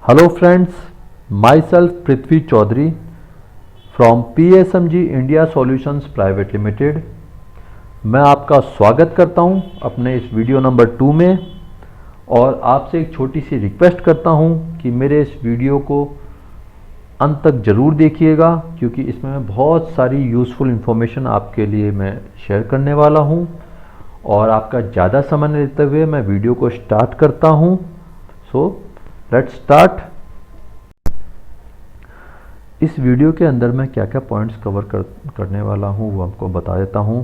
Hello friends, myself Prithvi Chaudhary from PSMG India Solutions Private Limited। मैं आपका स्वागत करता हूं अपने इस वीडियो नंबर 2 में और आपसे एक छोटी सी रिक्वेस्ट करता हूं कि मेरे इस वीडियो को अंत तक ज़रूर देखिएगा, क्योंकि इसमें मैं बहुत सारी यूज़फुल इन्फॉर्मेशन आपके लिए मैं शेयर करने वाला हूं। और आपका ज़्यादा समय न लेते हुए मैं वीडियो को स्टार्ट करता हूं। So let's start. इस वीडियो के अंदर मैं क्या क्या पॉइंट्स कवर करने वाला हूं वो आपको बता देता हूं,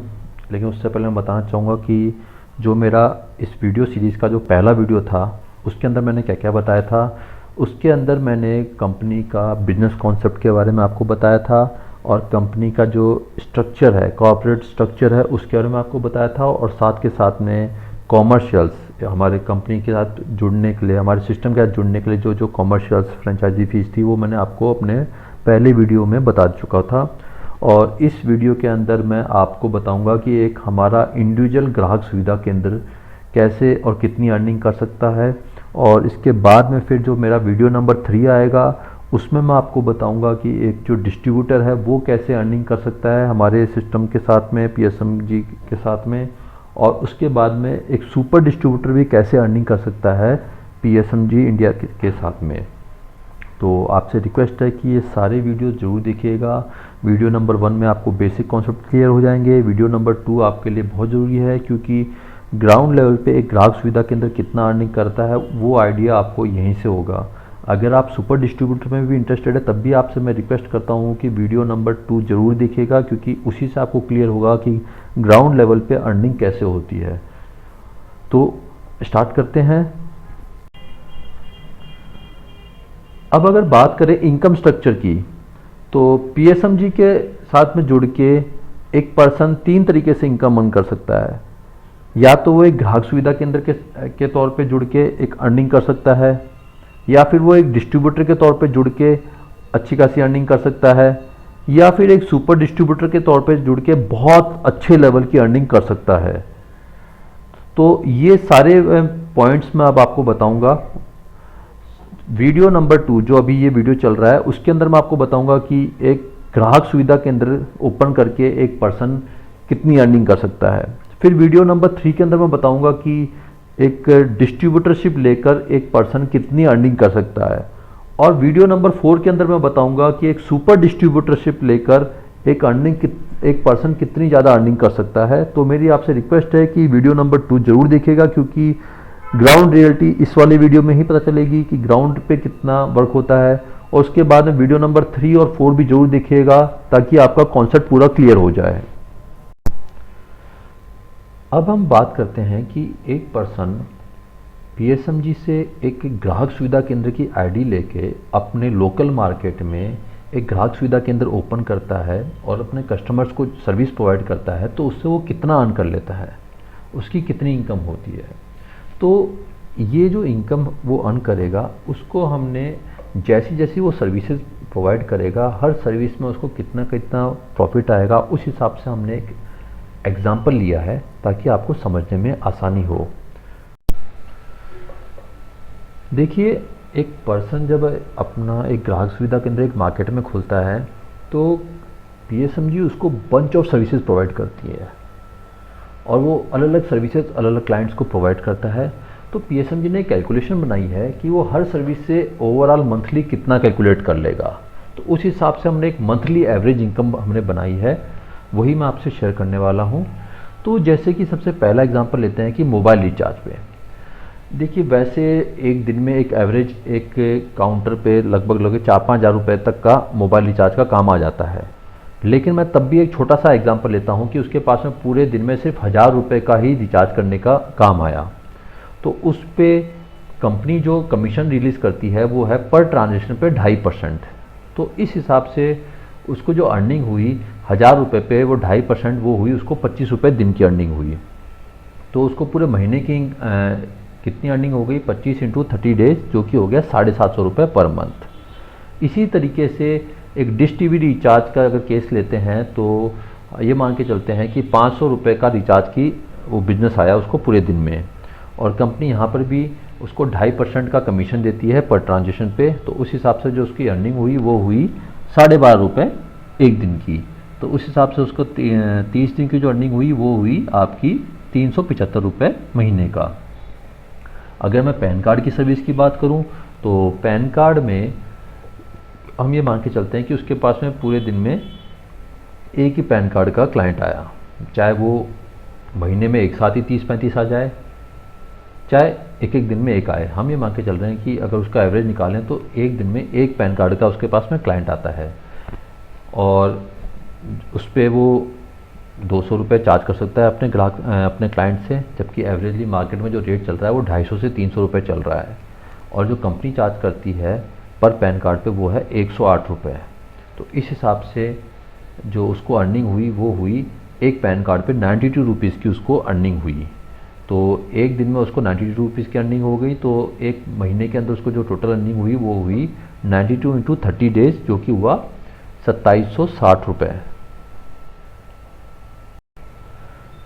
लेकिन उससे पहले मैं बताना चाहूँगा कि जो मेरा इस वीडियो सीरीज़ का जो पहला वीडियो था उसके अंदर मैंने क्या क्या बताया था। उसके अंदर मैंने कंपनी का बिजनेस कॉन्सेप्ट के बारे में आपको बताया था और कंपनी का जो स्ट्रक्चर है, कॉर्पोरेट स्ट्रक्चर है, उसके बारे में आपको बताया था। और साथ के साथ में कॉमर्शियल्स, हमारे कंपनी के साथ जुड़ने के लिए, हमारे सिस्टम के साथ जुड़ने के लिए जो जो कॉमर्शियल्स फ्रेंचाइजी फीस थी वो मैंने आपको अपने पहले वीडियो में बता चुका था। और इस वीडियो के अंदर मैं आपको बताऊंगा कि एक हमारा इंडिविजुअल ग्राहक सुविधा केंद्र कैसे और कितनी अर्निंग कर सकता है। और इसके बाद में फिर जो मेरा वीडियो नंबर 3 आएगा उसमें मैं आपको बताऊंगा कि एक जो डिस्ट्रीब्यूटर है वो कैसे अर्निंग कर सकता है हमारे सिस्टम के साथ में, पीएसएमजी के साथ में। और उसके बाद में एक सुपर डिस्ट्रीब्यूटर भी कैसे अर्निंग कर सकता है पीएसएमजी इंडिया के साथ में। तो आपसे रिक्वेस्ट है कि ये सारे वीडियो ज़रूर देखिएगा। वीडियो नंबर 1 में आपको बेसिक कॉन्सेप्ट क्लियर हो जाएंगे। वीडियो नंबर 2 आपके लिए बहुत ज़रूरी है, क्योंकि ग्राउंड लेवल पे एक ग्राहक सुविधा केंद्र कितना अर्निंग करता है वो आइडिया आपको यहीं से होगा। अगर आप सुपर डिस्ट्रीब्यूटर में भी इंटरेस्टेड है तब भी आपसे मैं रिक्वेस्ट करता हूँ कि वीडियो नंबर 2 ज़रूर देखिएगा, क्योंकि उसी से आपको क्लियर होगा कि ग्राउंड लेवल पे अर्निंग कैसे होती है। तो स्टार्ट करते हैं। अब अगर बात करें इनकम स्ट्रक्चर की, तो पीएसएमजी के साथ में जुड़ के एक पर्सन 3 तरीके से इनकम अर्न कर सकता है। या तो वो एक ग्राहक सुविधा केंद्र के तौर पे जुड़ के एक अर्निंग कर सकता है, या फिर वो एक डिस्ट्रीब्यूटर के तौर पे जुड़ के अच्छी खासी अर्निंग कर सकता है, या फिर एक सुपर डिस्ट्रीब्यूटर के तौर पे जुड़ के बहुत अच्छे लेवल की अर्निंग कर सकता है। तो ये सारे पॉइंट्स मैं अब आपको बताऊंगा। वीडियो नंबर 2 जो अभी ये वीडियो चल रहा है उसके अंदर मैं आपको बताऊंगा कि एक ग्राहक सुविधा केंद्र ओपन करके एक पर्सन कितनी अर्निंग कर सकता है। फिर वीडियो नंबर 3 के अंदर मैं बताऊंगा कि एक डिस्ट्रीब्यूटरशिप लेकर एक पर्सन कितनी अर्निंग कर सकता है। और वीडियो नंबर 4 के अंदर मैं बताऊंगा कि एक सुपर डिस्ट्रीब्यूटरशिप लेकर एक पर्सन कितनी ज़्यादा अर्निंग कर सकता है। तो मेरी आपसे रिक्वेस्ट है कि वीडियो नंबर 2 जरूर देखिएगा, क्योंकि ग्राउंड रियलिटी इस वाले वीडियो में ही पता चलेगी कि ग्राउंड पे कितना वर्क होता है। और उसके बाद में वीडियो नंबर 3 और 4 भी जरूर देखिएगा ताकि आपका कॉन्सेप्ट पूरा क्लियर हो जाए। अब हम बात करते हैं कि एक पर्सन पीएसएमजी से एक ग्राहक सुविधा केंद्र की आईडी लेके अपने लोकल मार्केट में एक ग्राहक सुविधा केंद्र ओपन करता है और अपने कस्टमर्स को सर्विस प्रोवाइड करता है, तो उससे वो कितना अर्न कर लेता है, उसकी कितनी इनकम होती है। तो ये जो इनकम वो अर्न करेगा उसको हमने जैसी जैसी वो सर्विसेज प्रोवाइड करेगा, हर सर्विस में उसको कितना कितना प्रॉफिट आएगा, उस हिसाब से हमने एक एग्जाम्पल लिया है ताकि आपको समझने में आसानी हो। देखिए, एक पर्सन जब अपना एक ग्राहक सुविधा केंद्र एक मार्केट में खुलता है तो पीएसएमजी उसको बंच ऑफ सर्विसेज प्रोवाइड करती है और वो अलग अलग सर्विसेज अलग अलग क्लाइंट्स को प्रोवाइड करता है। तो पीएसएमजी ने कैलकुलेशन बनाई है कि वो हर सर्विस से ओवरऑल मंथली कितना कैलकुलेट कर लेगा। तो उस हिसाब से हमने एक मंथली एवरेज इनकम हमने बनाई है, वही मैं आपसे शेयर करने वाला हूँ। तो जैसे कि सबसे पहला एग्जांपल लेते हैं कि मोबाइल रिचार्ज पे। देखिए, वैसे एक दिन में एक एवरेज एक काउंटर पे लगभग 4-5 हज़ार रुपये तक का मोबाइल रिचार्ज का काम आ जाता है। लेकिन मैं तब भी एक छोटा सा एग्जांपल लेता हूं कि उसके पास में पूरे दिन में सिर्फ 1000 रुपये का ही रिचार्ज करने का काम आया। तो उस पे कंपनी जो कमीशन रिलीज़ करती है वो है पर ट्रांजेक्शन पे 2.5%। तो इस हिसाब से उसको जो अर्निंग हुई 1000 रुपये पे वो 2.5% वो हुई, उसको 25 रुपये दिन की अर्निंग हुई। तो उसको पूरे महीने की कितनी अर्निंग हो गई, 25 × 30 डेज, जो कि हो गया 750 रुपये पर मंथ। इसी तरीके से एक डिश टीवी रिचार्ज का अगर केस लेते हैं तो ये मान के चलते हैं कि 500 रुपये का रिचार्ज की वो बिजनेस आया उसको पूरे दिन में, और कंपनी यहाँ पर भी उसको 2.5% का कमीशन देती है पर ट्रांजेक्शन पे। तो उस हिसाब से जो उसकी अर्निंग हुई वो हुई 12.5 रुपये एक दिन की। तो उस हिसाब से उसको 30 दिन की जो अर्निंग हुई वो हुई आपकी 375 रुपये महीने का। अगर मैं पैन कार्ड की सर्विस की बात करूं तो पैन कार्ड में हम ये मान के चलते हैं कि उसके पास में पूरे दिन में एक ही पैन कार्ड का क्लाइंट आया, चाहे वो महीने में एक साथ ही 30-35 आ जाए, चाहे एक एक दिन में एक आए। हम ये मान के चल रहे हैं कि अगर उसका एवरेज निकालें तो एक दिन में एक पैन कार्ड का उसके पास में क्लाइंट आता है और उस पर वो 200 रुपये चार्ज कर सकता है अपने क्लाइंट से, जबकि एवरेजली मार्केट में जो रेट चल रहा है वो 250 से 300 रुपये चल रहा है। और जो कंपनी चार्ज करती है पर पैन कार्ड पे वो है 108 रुपये। तो इस हिसाब से जो उसको अर्निंग हुई वो हुई एक पैन कार्ड पे 92 रुपीज़ की उसको अर्निंग हुई। तो एक दिन में उसको 92 रुपीज़ की अर्निंग हो गई, तो एक महीने के अंदर उसको जो टोटल अर्निंग हुई वो हुई 92 इंटू 30 डेज, जो कि हुआ 2760 रुपये।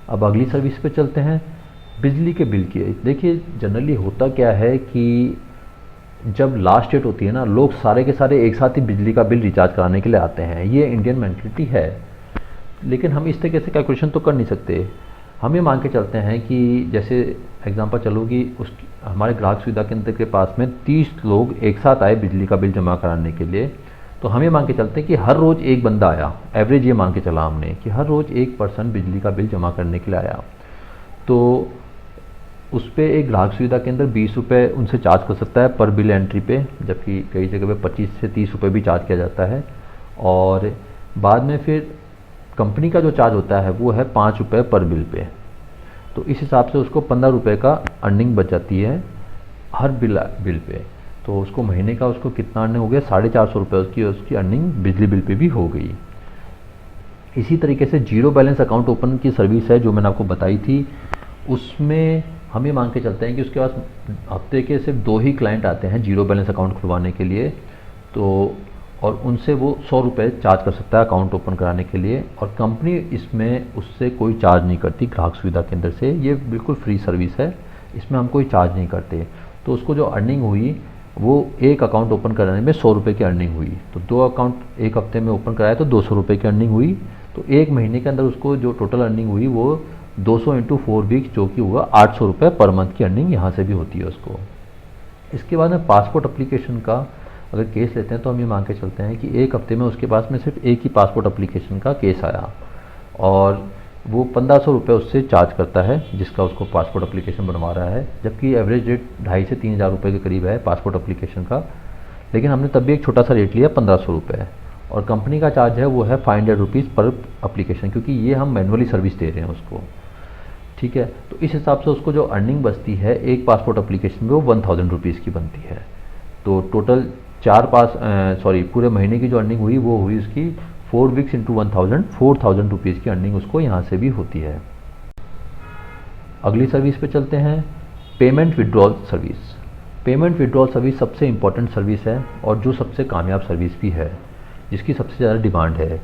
अब अगली सर्विस पे चलते हैं, बिजली के बिल की। देखिए जनरली होता क्या है कि जब लास्ट डेट होती है ना, लोग सारे के सारे एक साथ ही बिजली का बिल रिचार्ज कराने के लिए आते हैं। ये इंडियन मेंटलिटी है, लेकिन हम इस तरीके से कैलकुलेशन तो कर नहीं सकते। हम ये मान के चलते हैं कि जैसे एग्जांपल चलो कि उस हमारे ग्राहक सुविधा केंद्र के पास में 30 लोग एक साथ आए बिजली का बिल जमा कराने के लिए, तो हम ये मान के चलते हैं कि हर रोज़ एक बंदा आया। एवरेज ये मान के चला हमने कि हर रोज़ एक पर्सन बिजली का बिल जमा करने के लिए आया, तो उस पर एक ग्राहक सुविधा केंद्र 20 रुपये उनसे चार्ज कर सकता है पर बिल एंट्री पे, जबकि कई जगह पे 25 से 30 रुपये भी चार्ज किया जाता है। और बाद में फिर कंपनी का जो चार्ज होता है वो है 5 रुपये पर बिल पे। तो इस हिसाब से उसको 15 रुपये का अर्निंग बच जाती है हर बिल पे। तो उसको महीने का उसको कितना अर्निंग हो गया, 450 रुपये उसकी अर्निंग बिजली बिल पे भी हो गई। इसी तरीके से जीरो बैलेंस अकाउंट ओपन की सर्विस है जो मैंने आपको बताई थी, उसमें हम ये मान के चलते हैं कि उसके पास हफ्ते के सिर्फ 2 ही क्लाइंट आते हैं जीरो बैलेंस अकाउंट खुलवाने के लिए, तो और उनसे वो 100 रुपये चार्ज कर सकता है अकाउंट ओपन कराने के लिए। और कंपनी इसमें उससे कोई चार्ज नहीं करती ग्राहक सुविधा केंद्र से, ये बिल्कुल फ्री सर्विस है, इसमें हम कोई चार्ज नहीं करते। तो उसको जो अर्निंग हुई वो एक अकाउंट ओपन कराने में 100 रुपये की अर्निंग हुई। तो 2 अकाउंट एक हफ्ते में ओपन कराया तो 200 रुपये की अर्निंग हुई। तो एक महीने के अंदर उसको जो टोटल अर्निंग हुई वो 200 इंटू 4 वीक्स, जो कि हुआ 800 रुपये पर मंथ की अर्निंग यहाँ से भी होती है उसको। इसके बाद में पासपोर्ट एप्लीकेशन का अगर केस लेते हैं तो हम ये मान के चलते हैं कि एक हफ्ते में उसके पास में सिर्फ एक ही पासपोर्ट एप्लीकेशन का केस आया और वो 1500 रुपये उससे चार्ज करता है जिसका उसको पासपोर्ट एप्लीकेशन बनवा रहा है, जबकि एवरेज रेट 2,500 से 3,000 रुपये के करीब है पासपोर्ट एप्लीकेशन का। लेकिन हमने तब भी एक छोटा सा रेट लिया 1500 रुपये, और कंपनी का चार्ज है वो है 500 रुपीज़ पर एप्लीकेशन, क्योंकि ये हम मैनुअली सर्विस दे रहे हैं उसको। ठीक है, तो इस हिसाब से उसको जो अर्निंग बचती है एक पासपोर्ट एप्लीकेशन में वो 1000 रुपीज़ की बनती है। तो टोटल पूरे महीने की जो अर्निंग हुई वो हुई उसकी 4 वीक्स इंटू 1000, 4000 रुपीज़ की अर्निंग उसको यहाँ से भी होती है। अगली सर्विस पे चलते हैं, payment withdrawal service. Payment withdrawal service सबसे इम्पॉर्टेंट सर्विस है और जो सबसे कामयाब सर्विस भी है, जिसकी सबसे ज़्यादा डिमांड है।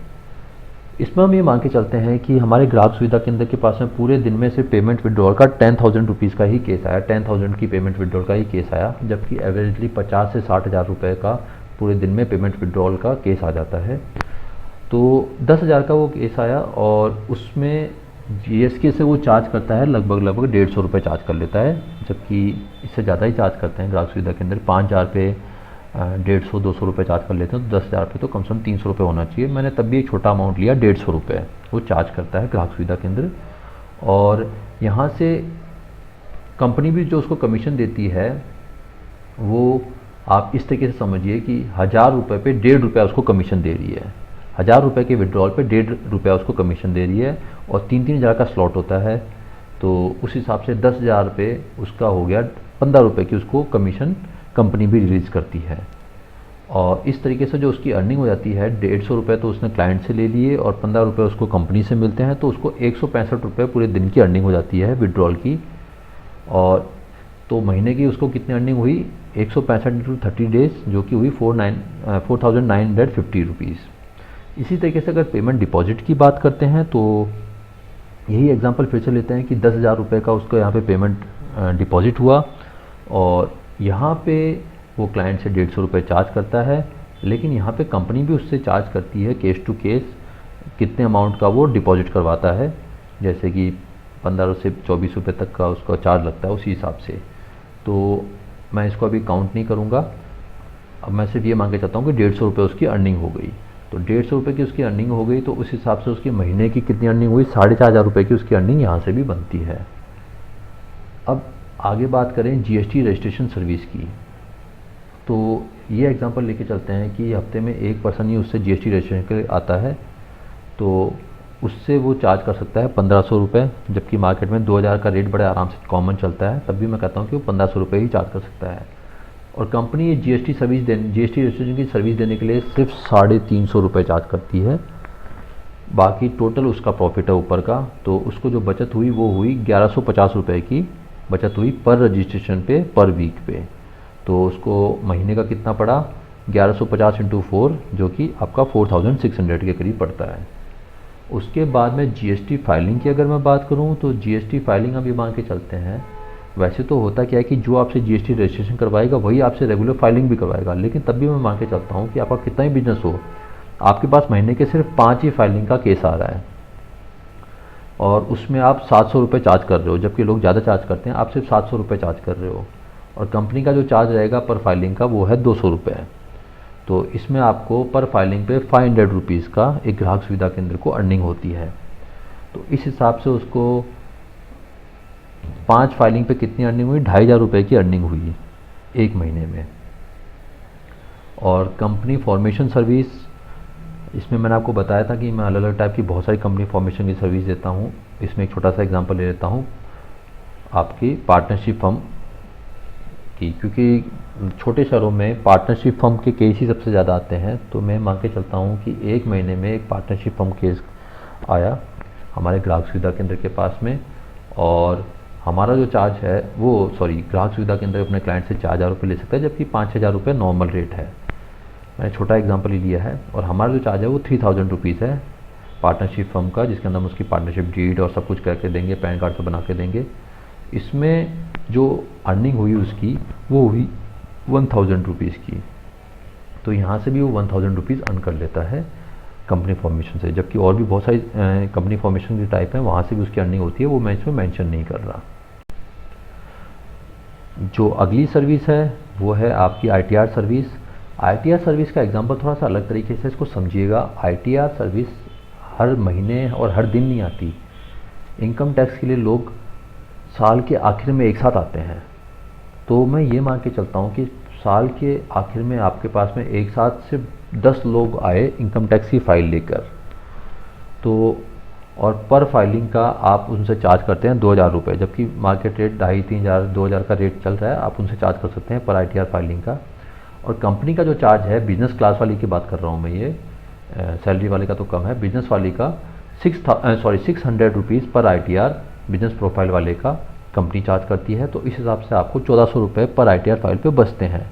इसमें हम ये मान के चलते हैं कि हमारे ग्राहक सुविधा केंद्र के पास में पूरे दिन में सिर्फ पेमेंट विड्रॉल का 10,000 रुपीज़ का ही केस आया, 10,000 की पेमेंट विड्रॉल का ही केस आया, जबकि एवरेजली 50 से 60,000 रुपये का पूरे दिन में पेमेंट विड्रॉल का केस आ जाता है। तो 10,000 का वो केस आया और उसमें जीएसटी से वो चार्ज करता है लगभग 150 रुपये चार्ज कर लेता है, जबकि इससे ज़्यादा ही चार्ज करते हैं ग्राहक सुविधा केंद्र। 5,000 पे 150-200 रुपये चार्ज कर लेते हैं, तो 10,000 पे तो कम से कम 300 रुपये होना चाहिए। मैंने तब भी एक छोटा अमाउंट लिया, 150 रुपये वो चार्ज करता है ग्राहक सुविधा केंद्र। और यहाँ से कंपनी भी जो उसको कमीशन देती है वो आप इस तरीके से समझिए कि 1,000 रुपये पे 1.5 रुपया उसको कमीशन दे रही है। 1,000 रुपये के विड्रॉल पे 1.5 रुपया उसको कमीशन दे रही है और 3-3 हज़ार का स्लॉट होता है, तो उस हिसाब से 10,000 पे उसका हो गया 15 रुपये की उसको कमीशन कंपनी भी रिलीज़ करती है। और इस तरीके से जो उसकी अर्निंग हो जाती है 150 रुपये तो उसने क्लाइंट से ले लिए और 15 रुपये उसको कंपनी से मिलते हैं, तो उसको 165 रुपये पूरे दिन की अर्निंग हो जाती है विड्रॉल की। और तो महीने की उसको कितनी अर्निंग हुई, 165 इंटू 30 डेज, जो कि हुई 4,950 रुपीज़। इसी तरीके से अगर पेमेंट डिपॉजिट की बात करते हैं तो यही एग्जांपल फिर से लेते हैं कि 10,000 रुपये का उसको यहाँ पे पेमेंट डिपॉजिट हुआ और यहाँ पे वो क्लाइंट से 150 रुपये चार्ज करता है, लेकिन यहाँ पे कंपनी भी उससे चार्ज करती है केस टू केस, कितने अमाउंट का वो डिपॉजिट करवाता है। जैसे कि 15 से 24 रुपये तक का उसका चार्ज लगता है उसी हिसाब से। तो मैं इसको अभी काउंट नहीं करूँगा, अब मैं सिर्फ ये मान के चलता हूँ कि 150 रुपये उसकी अर्निंग हो गई। तो 150 रुपये की उसकी अर्निंग हो गई, तो उस हिसाब से उसकी महीने की कितनी अर्निंग हुई, 4,500 रुपये की उसकी अर्निंग यहाँ से भी बनती है। अब आगे बात करें जीएसटी रजिस्ट्रेशन सर्विस की, तो ये एग्जांपल लेके चलते हैं कि हफ्ते में एक पर्सन ही उससे जीएसटी रजिस्ट्रेशन के लिए आता है, तो उससे वो चार्ज कर सकता है 1500 रुपये, जबकि मार्केट में 2000 का रेट बड़े आराम से कॉमन चलता है, तब भी मैं कहता हूँ कि वो 1500 रुपये ही चार्ज कर सकता है। और कंपनी ये जीएसटी रजिस्ट्रेशन की सर्विस देने के लिए सिर्फ 350 रुपये चार्ज करती है। बाकी टोटल उसका प्रॉफिट है ऊपर का, तो उसको जो बचत हुई वो हुई 1150 रुपये की बचत हुई पर रजिस्ट्रेशन पे, पर वीक पे। तो उसको महीने का कितना पड़ा, 1150 इंटू 4, जो कि आपका 4600 के करीब पड़ता है। उसके बाद में जीएसटी फाइलिंग की अगर मैं बात करूं, तो जीएसटी फाइलिंग अभी मान के चलते हैं, वैसे तो होता क्या है कि जो आपसे जीएसटी रजिस्ट्रेशन करवाएगा वही आपसे रेगुलर फाइलिंग भी करवाएगा, लेकिन तब भी मैं मान के चलता हूं कि आपका कितना ही बिजनेस हो, आपके पास महीने के सिर्फ 5 ही फाइलिंग का केस आ रहा है और उसमें आप 700 रुपये चार्ज कर रहे हो, जबकि लोग ज़्यादा चार्ज करते हैं, आप सिर्फ 700 रुपये चार्ज कर रहे हो। और कंपनी का जो चार्ज रहेगा पर फाइलिंग का वो है 200 रुपये। तो इसमें आपको पर फाइलिंग पे 500 रुपीज़ का एक ग्राहक सुविधा केंद्र को अर्निंग होती है। तो इस हिसाब से उसको 5 फाइलिंग पे कितनी अर्निंग हुई, 2500 रुपये की अर्निंग हुई एक महीने में। और कंपनी फॉर्मेशन सर्विस, इसमें मैंने आपको बताया था कि मैं अलग अलग टाइप की बहुत सारी कंपनी फॉर्मेशन की सर्विस देता हूँ। इसमें एक छोटा सा एग्जांपल ले लेता हूँ आपकी पार्टनरशिप फर्म की, क्योंकि छोटे शहरों में पार्टनरशिप फर्म के केस ही सबसे ज़्यादा आते हैं। तो मैं मान के चलता हूँ कि एक महीने में एक पार्टनरशिप फर्म केस आया हमारे ग्राहक सुविधा केंद्र के पास में, और हमारा जो चार्ज है वो ग्राहक सुविधा केंद्र अपने क्लाइंट से 4000 रुपये ले सकता है, जबकि 5000 रुपये नॉर्मल रेट है। मैंने छोटा एग्जांपल ही लिया है। और हमारा जो चार्ज है वो 3000 रुपीज़ है पार्टनरशिप फर्म का, जिसके अंदर हम उसकी पार्टनरशिप डीड और सब कुछ करके देंगे, पैन कार्ड से बना के देंगे। इसमें जो अर्निंग हुई उसकी वो हुई 1000 रुपीज़ की। तो यहाँ से भी वो 1000 रुपीज़ अर्न कर लेता है कंपनी फॉर्मेशन से, जबकि और भी बहुत सारी कंपनी फॉर्मेशन की टाइप है, वहाँ से भी उसकी अर्निंग होती है, वो मैं इसमें मेंशन नहीं कर रहा। जो अगली सर्विस है वो है आपकी आईटीआर सर्विस। आईटीआर सर्विस का एग्जांपल थोड़ा सा अलग तरीके से इसको समझिएगा। आईटीआर सर्विस हर महीने और हर दिन नहीं आती। इनकम टैक्स के लिए लोग साल के आखिर में एक साथ आते हैं, तो मैं ये मान के चलता हूँ कि साल के आखिर में आपके पास में एक साथ सिर्फ 10 लोग आए इनकम टैक्स की फ़ाइल लेकर, तो और पर फाइलिंग का आप उनसे चार्ज करते हैं 2000 रुपये, जबकि मार्केट रेट 2500-3000 2000 का रेट चल रहा है, आप उनसे चार्ज कर सकते हैं पर आईटीआर फाइलिंग का। और कंपनी का जो चार्ज है, बिजनेस क्लास वाली की बात कर रहा हूँ मैं, ये सैलरी वाले का तो कम है, बिजनेस वाली का 600 रुपीज़ पर आईटीआर बिजनेस प्रोफाइल वाले का कंपनी चार्ज करती है। तो इस हिसाब से आपको 1400 रुपये पर आईटीआर फाइल पे बचते हैं।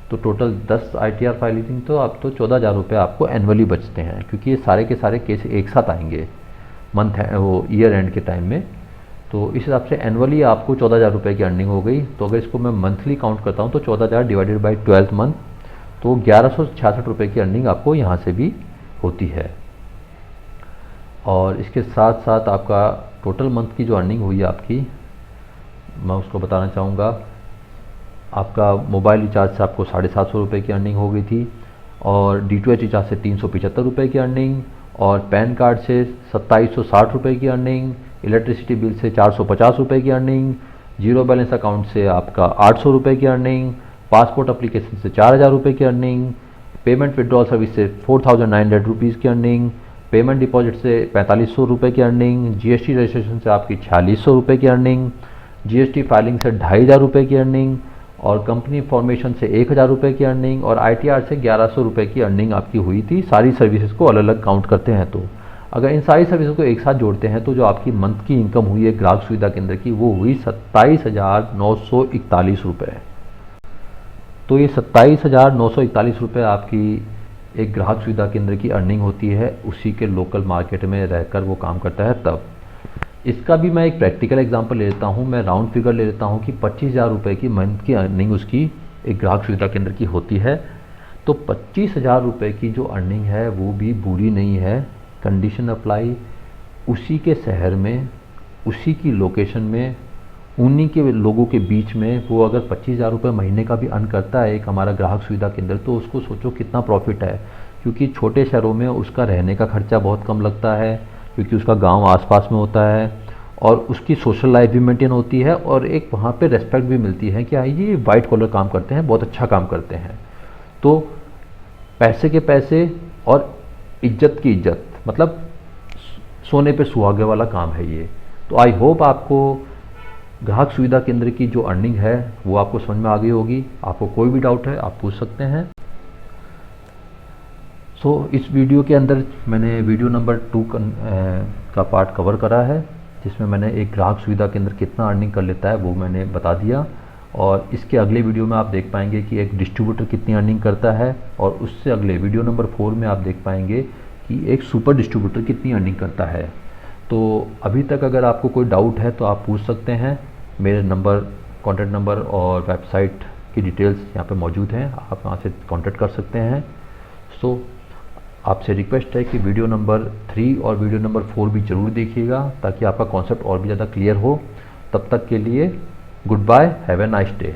तो टोटल 10 आईटीआर फाइलिंग तो आप तो 14000 रुपये आपको एनुअली बचते हैं, क्योंकि ये सारे के सारे केस एक साथ आएंगे मंथ है वो ईयर एंड के टाइम में। तो इस हिसाब से एनुअली आपको 14000 रुपये की अर्निंग हो गई। तो अगर इसको मैं मंथली काउंट करता हूँ तो 14000 डिवाइडेड बाई 12th मंथ, तो 1166 रुपये की अर्निंग आपको यहाँ से भी होती है। और इसके साथ साथ आपका टोटल मंथ की जो अर्निंग हुई आपकी, मैं उसको बताना चाहूँगा। आपका मोबाइल रिचार्ज से आपको 750 रुपये की अर्निंग हो गई थी, और D2H रिचार्ज से 375 रुपये की अर्निंग, और पैन कार्ड से 2760 रुपये की अर्निंग, इलेक्ट्रिसिटी बिल से 450 रुपये की अर्निंग, जीरो बैलेंस अकाउंट से आपका 800 रुपये की अर्निंग, पासपोर्ट एप्लीकेशन से 4000 रुपये की अर्निंग, पेमेंट विड्रॉल सर्विस से 4900 रुपीज़ की अर्निंग, पेमेंट डिपॉजिट से 4500 रुपये की अर्निंग, जीएसटी रजिस्ट्रेशन से आपकी 4600 रुपये की अर्निंग, जीएसटी फाइलिंग से 2500 रुपये की अर्निंग, और कंपनी फॉर्मेशन से 1000 रुपये की अर्निंग, और आईटीआर से 1100 रुपये की अर्निंग आपकी हुई थी। सारी सर्विसेज को अलग अलग काउंट करते हैं, तो अगर इन सारी सर्विसेज को एक साथ जोड़ते हैं तो जो आपकी मंथ की इनकम हुई है ग्राहक सुविधा केंद्र की, वो हुई 27941 रुपये। तो ये 27941 रुपये आपकी एक ग्राहक सुविधा केंद्र की अर्निंग होती है, उसी के लोकल मार्केट में रहकर वो काम करता है। तब इसका भी मैं एक प्रैक्टिकल एग्जांपल ले लेता हूँ, मैं राउंड फिगर ले लेता हूँ कि 25,000 रुपये की मंथ की अर्निंग उसकी एक ग्राहक सुविधा केंद्र की होती है। तो 25,000 रुपये की जो अर्निंग है वो भी बुरी नहीं है। कंडीशन अप्लाई, उसी के शहर में, उसी की लोकेशन में, उन्हीं के लोगों के बीच में वो अगर 25,000 रुपये महीने का भी अर्न करता है एक हमारा ग्राहक सुविधा केंद्र, तो उसको सोचो कितना प्रॉफिट है। क्योंकि छोटे शहरों में उसका रहने का खर्चा बहुत कम लगता है, क्योंकि उसका गांव आसपास में होता है और उसकी सोशल लाइफ भी मेंटेन होती है और एक वहाँ पे रेस्पेक्ट भी मिलती है कि हाँ ये वाइट कॉलर काम करते हैं, बहुत अच्छा काम करते हैं। तो पैसे के पैसे और इज्जत की इज्जत, मतलब सोने पे सुहागे वाला काम है ये। तो आई होप आपको ग्राहक सुविधा केंद्र की जो अर्निंग है वो आपको समझ में आ गई होगी। आपको कोई भी डाउट है आप पूछ सकते हैं। इस वीडियो के अंदर मैंने वीडियो नंबर 2 का पार्ट कवर करा है, जिसमें मैंने एक ग्राहक सुविधा केंद्र कितना अर्निंग कर लेता है वो मैंने बता दिया। और इसके अगले वीडियो में आप देख पाएंगे कि एक डिस्ट्रीब्यूटर कितनी अर्निंग करता है, और उससे अगले वीडियो नंबर 4 में आप देख पाएंगे कि एक सुपर डिस्ट्रीब्यूटर कितनी अर्निंग करता है। तो अभी तक अगर आपको कोई डाउट है तो आप पूछ सकते हैं। मेरे नंबर, कॉन्टैक्ट नंबर और वेबसाइट की डिटेल्स यहाँ पे मौजूद हैं, आप वहाँ से कॉन्टैक्ट कर सकते हैं। आपसे रिक्वेस्ट है कि वीडियो नंबर 3 और वीडियो नंबर 4 भी ज़रूर देखिएगा, ताकि आपका कॉन्सेप्ट और भी ज़्यादा क्लियर हो। तब तक के लिए goodbye, have a nice day.